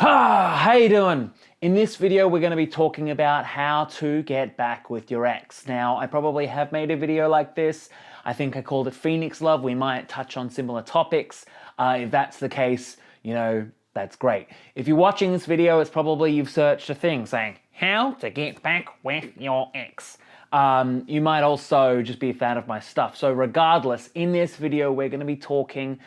How you doing? In this video, we're going to be talking about how to get back with your ex. Now, I probably have made a video like this. I think I called it Phoenix Love. We might touch on similar topics. If that's the case, that's great. If you're watching this video, it's probably you've searched a thing saying, how to get back with your ex. You might also just be a fan of my stuff. So regardless, in this video, we're going to be talking,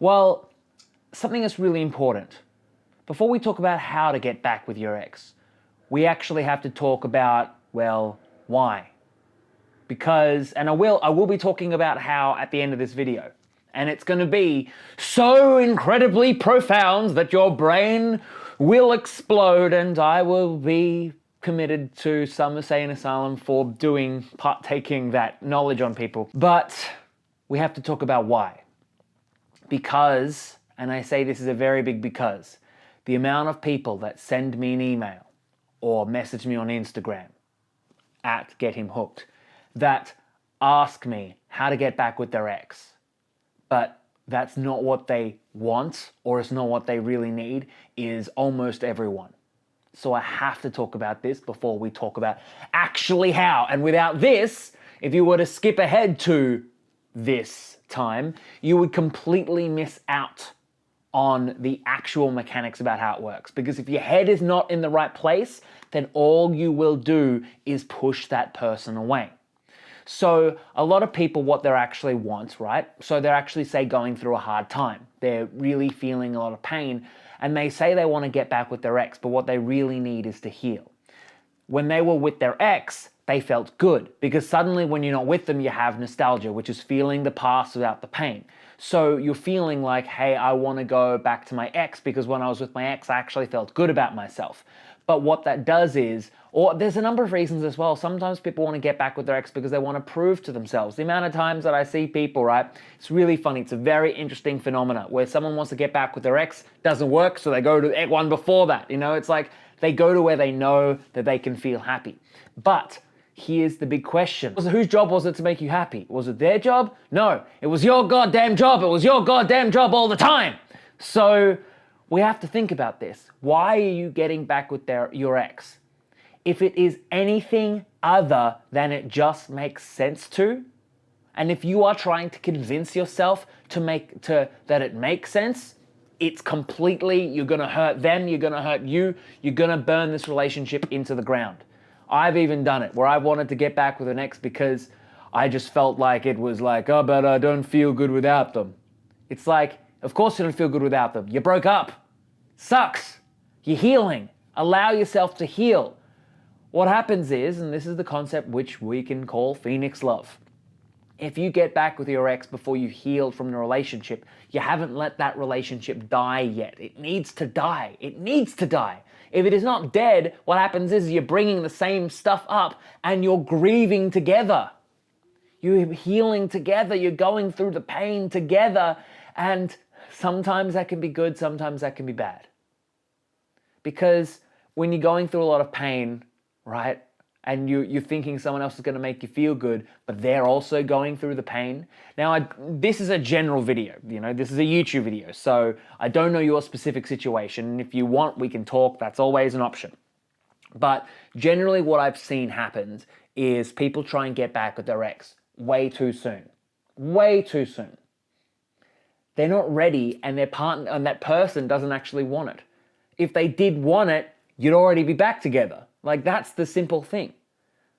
well, something that's really important. Before we talk about how to get back with your ex, we actually have to talk about, well, why? Because, and I will be talking about how at the end of this video. And it's going to be so incredibly profound that your brain will explode and I will be committed to some insane asylum for taking that knowledge on people. But we have to talk about why. Because, and I say this is a very big because, the amount of people that send me an email or message me on Instagram at Get Him Hooked that ask me how to get back with their ex, but that's not what they want or it's not what they really need, is almost everyone. So I have to talk about this before we talk about actually how. And without this, if you were to skip ahead to this time, you would completely miss out on the actual mechanics about how it works. Because if your head is not in the right place, then all you will do is push that person away. So a lot of people, what they actually want, right? So they're actually, say, going through a hard time. They're really feeling a lot of pain and they say they want to get back with their ex, but what they really need is to heal. When they were with their ex, they felt good because suddenly when you're not with them, you have nostalgia, which is feeling the past without the pain. So you're feeling like, hey, I want to go back to my ex because when I was with my ex, I actually felt good about myself. But what that does is, or there's a number of reasons as well. Sometimes people want to get back with their ex because they want to prove to themselves. The amount of times that I see people, right, it's really funny. It's a very interesting phenomena where someone wants to get back with their ex, doesn't work, so they go to the one before that. It's like they go to where they know that they can feel happy. But here's the big question. Whose job was it to make you happy? Was it their job? No, it was your goddamn job. It was your goddamn job all the time. So we have to think about this. Why are you getting back with your ex? If it is anything other than it just makes sense to, and if you are trying to convince yourself that it makes sense, it's completely, you're gonna hurt them, you're gonna hurt you, you're gonna burn this relationship into the ground. I've even done it where I wanted to get back with an ex because I just felt like it was like, oh, but I don't feel good without them. It's like, of course you don't feel good without them. You broke up. Sucks. You're healing. Allow yourself to heal. What happens is, and this is the concept which we can call Phoenix Love. If you get back with your ex before you healed from the relationship, you haven't let that relationship die yet. It needs to die. It needs to die. If it is not dead, what happens is you're bringing the same stuff up and you're grieving together. You're healing together. You're going through the pain together. And sometimes that can be good. Sometimes that can be bad. Because when you're going through a lot of pain, right, and you're thinking someone else is going to make you feel good, but they're also going through the pain. Now, this is a general video, this is a YouTube video, so I don't know your specific situation, and if you want, we can talk, that's always an option. But generally what I've seen happens is people try and get back with their ex way too soon. Way too soon. They're not ready, and their partner and that person doesn't actually want it. If they did want it, you'd already be back together. Like, that's the simple thing.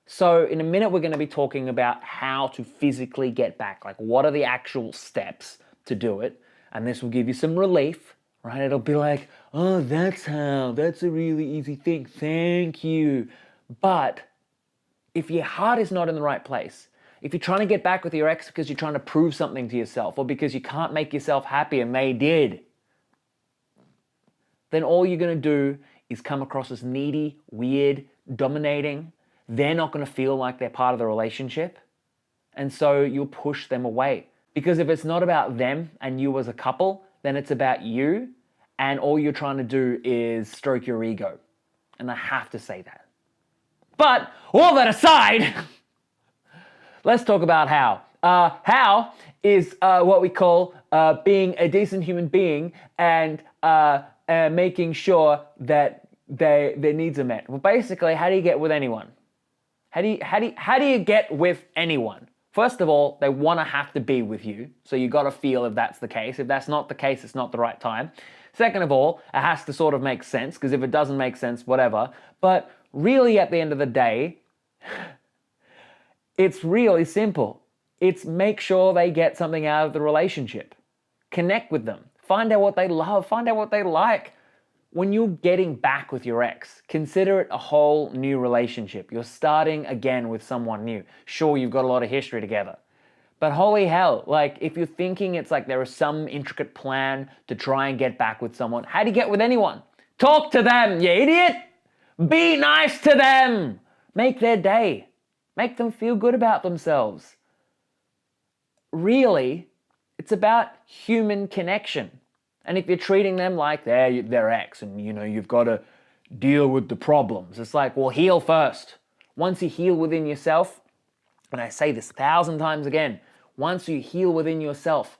So in a minute, we're going to be talking about how to physically get back. Like, what are the actual steps to do it? And this will give you some relief, right? It'll be like, oh, that's how. That's a really easy thing. Thank you. But if your heart is not in the right place, if you're trying to get back with your ex because you're trying to prove something to yourself or because you can't make yourself happy and they did, then all you're going to do is come across as needy, weird, dominating. They're not going to feel like they're part of the relationship. And so you'll push them away. Because if it's not about them and you as a couple, then it's about you. And all you're trying to do is stroke your ego. And I have to say that. But all that aside, let's talk about how. How is what we call being a decent human being and making sure that their needs are met. Well, basically, how do you get with anyone? How do you get with anyone? First of all, they want to have to be with you. So you got to feel if that's the case. If that's not the case, it's not the right time. Second of all, it has to sort of make sense, because if it doesn't make sense, whatever. But really, at the end of the day, it's really simple. It's make sure they get something out of the relationship. Connect with them. Find out what they love. Find out what they like. When you're getting back with your ex, consider it a whole new relationship. You're starting again with someone new. Sure, you've got a lot of history together. But holy hell, like if you're thinking it's like there is some intricate plan to try and get back with someone, how do you get with anyone? Talk to them, you idiot! Be nice to them! Make their day. Make them feel good about themselves. Really, it's about human connection. And if you're treating them like they're their ex and you've got to deal with the problems, it's like, well, heal first. Once you heal within yourself, and I say this 1,000 times again, once you heal within yourself,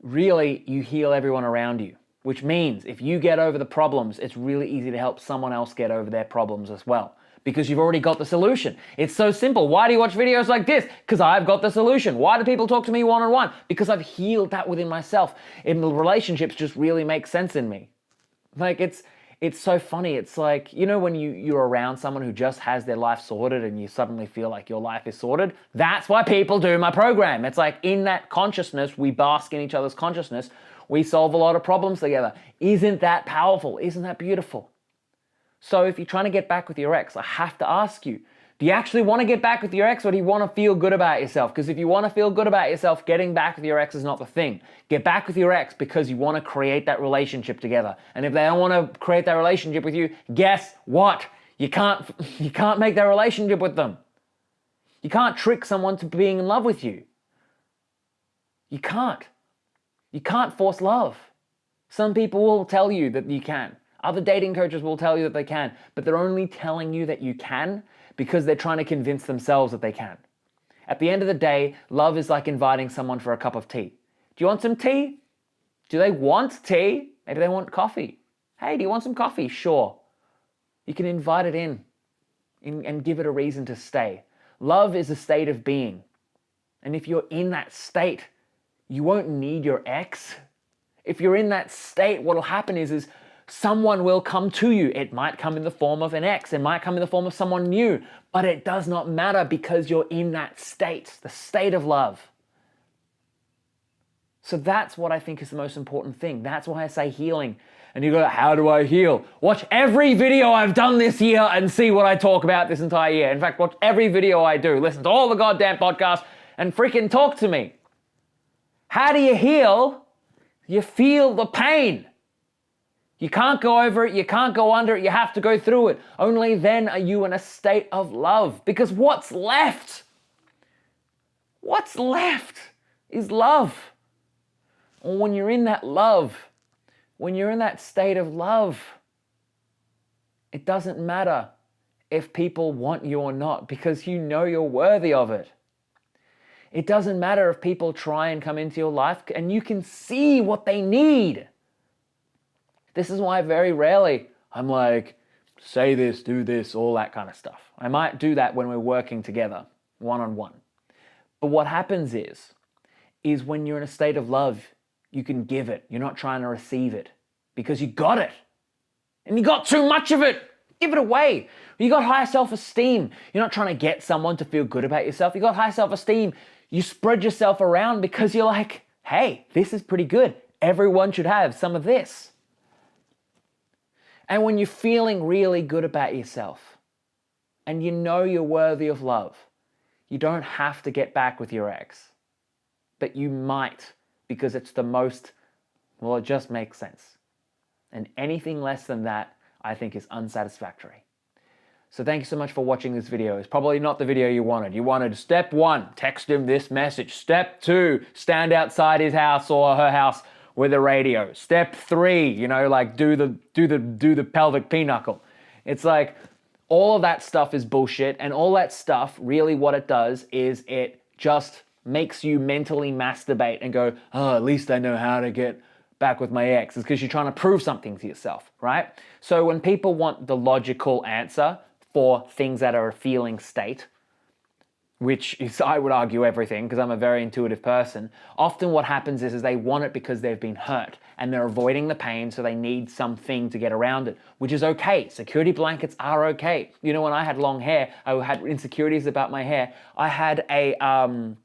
really you heal everyone around you. Which means if you get over the problems, it's really easy to help someone else get over their problems as well. Because you've already got the solution. It's so simple. Why do you watch videos like this? Because I've got the solution. Why do people talk to me one-on-one? Because I've healed that within myself. And the relationships just really make sense in me. Like it's so funny. It's like, when you're around someone who just has their life sorted and you suddenly feel like your life is sorted. That's why people do my program. It's like in that consciousness, we bask in each other's consciousness. We solve a lot of problems together. Isn't that powerful? Isn't that beautiful? So if you're trying to get back with your ex, I have to ask you, do you actually want to get back with your ex, or do you want to feel good about yourself? Because if you want to feel good about yourself, getting back with your ex is not the thing. Get back with your ex because you want to create that relationship together. And if they don't want to create that relationship with you, guess what? You can't make that relationship with them. You can't trick someone to being in love with you. You can't. You can't force love. Some people will tell you that you can. Other dating coaches will tell you that they can, but they're only telling you that you can because they're trying to convince themselves that they can. At the end of the day, love is like inviting someone for a cup of tea. Do you want some tea? Do they want tea? Maybe they want coffee. Hey, do you want some coffee? Sure. You can invite it in and give it a reason to stay. Love is a state of being. And if you're in that state, you won't need your ex. If you're in that state, what'll happen is someone will come to you. It might come in the form of an ex. It might come in the form of someone new. But it does not matter because you're in that state, the state of love. So that's what I think is the most important thing. That's why I say healing. And you go, how do I heal? Watch every video I've done this year and see what I talk about this entire year. In fact, watch every video I do. Listen to all the goddamn podcasts and freaking talk to me. How do you heal? You feel the pain. You can't go over it, you can't go under it, you have to go through it. Only then are you in a state of love. Because what's left? What's left is love. Or when you're in that love, when you're in that state of love, it doesn't matter if people want you or not, because you know you're worthy of it. It doesn't matter if people try and come into your life and you can see what they need. This is why very rarely I'm like, say this, do this, all that kind of stuff. I might do that when we're working together, one-on-one. But what happens is when you're in a state of love, you can give it. You're not trying to receive it because you got it. And you got too much of it. Give it away. You got high self-esteem. You're not trying to get someone to feel good about yourself. You got high self-esteem. You spread yourself around because you're like, hey, this is pretty good. Everyone should have some of this. And when you're feeling really good about yourself and you know you're worthy of love, you don't have to get back with your ex. But you might, because it's the most, well, it just makes sense. And anything less than that, I think, is unsatisfactory. So thank you so much for watching this video. It's probably not the video you wanted. You wanted step 1, text him this message. Step 2, stand outside his house or her house with a radio. Step 3, like do the pelvic pinochle. It's like all of that stuff is bullshit, and all that stuff, really what it does is it just makes you mentally masturbate and go, oh, at least I know how to get back with my ex? It's because you're trying to prove something to yourself, right? So when people want the logical answer for things that are a feeling state, which is, I would argue, everything, because I'm a very intuitive person, often what happens is they want it because they've been hurt and they're avoiding the pain, so they need something to get around it, which is okay. Security blankets are okay. You know, when I had long hair, I had insecurities about my hair. I had a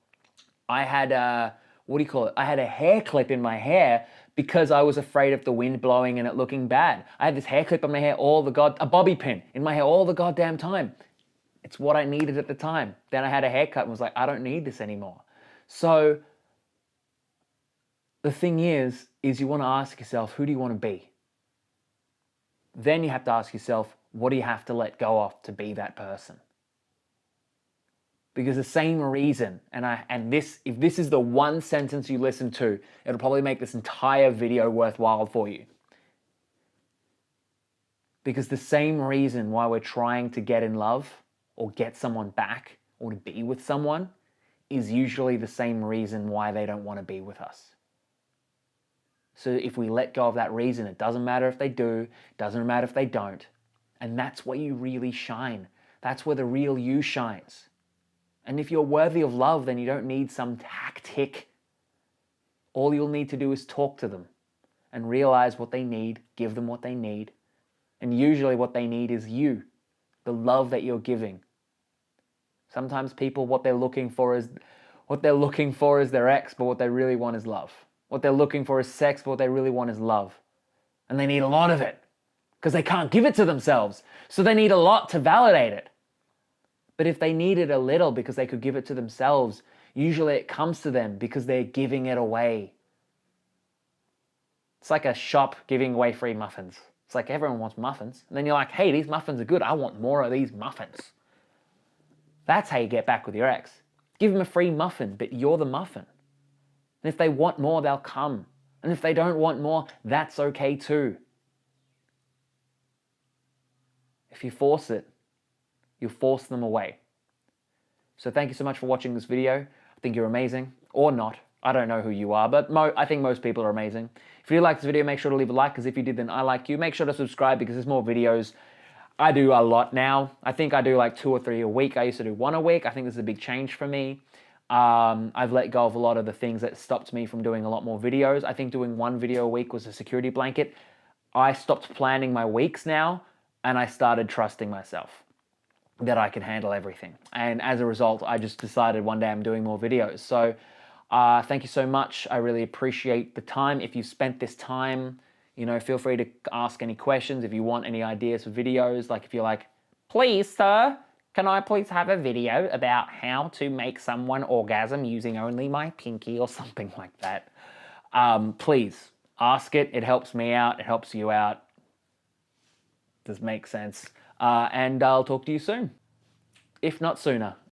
what do you call it? I had a hair clip in my hair because I was afraid of the wind blowing and it looking bad. I had this hair clip in my hair a bobby pin in my hair all the goddamn time. It's what I needed at the time. Then I had a haircut and was like, I don't need this anymore. So the thing is you want to ask yourself, who do you want to be? Then you have to ask yourself, what do you have to let go of to be that person? Because the same reason, if this is the one sentence you listen to, it'll probably make this entire video worthwhile for you. Because the same reason why we're trying to get in love or get someone back or to be with someone is usually the same reason why they don't want to be with us. So if we let go of that reason, it doesn't matter if they do, doesn't matter if they don't. And that's where you really shine. That's where the real you shines. And if you're worthy of love, then you don't need some tactic. All you'll need to do is talk to them and realize what they need, give them what they need. And usually what they need is you, the love that you're giving. Sometimes people, what they're looking for is their ex, but what they really want is love. What they're looking for is sex, but what they really want is love. And they need a lot of it because they can't give it to themselves. So they need a lot to validate it. But if they needed a little because they could give it to themselves, usually it comes to them because they're giving it away. It's like a shop giving away free muffins. It's like everyone wants muffins. And then you're like, hey, these muffins are good. I want more of these muffins. That's how you get back with your ex. Give them a free muffin, but you're the muffin. And if they want more, they'll come. And if they don't want more, that's okay too. If you force it, you'll force them away. So thank you so much for watching this video. I think you're amazing, or not. I don't know who you are, but I think most people are amazing. If you like this video, make sure to leave a like, because if you did, then I like you. Make sure to subscribe, because there's more videos. I do a lot now. I think I do like 2 or 3 a week. I used to do 1 a week. I think this is a big change for me. I've let go of a lot of the things that stopped me from doing a lot more videos. I think doing 1 video a week was a security blanket. I stopped planning my weeks now, and I started trusting myself that I can handle everything. And as a result, I just decided one day I'm doing more videos. So thank you so much. I really appreciate the time. If you spent this time, you know, feel free to ask any questions. If you want any ideas for videos, like if you're like, please, sir, can I please have a video about how to make someone orgasm using only my pinky or something like that? Please ask it. It helps me out. It helps you out. Does make sense. And I'll talk to you soon, if not sooner.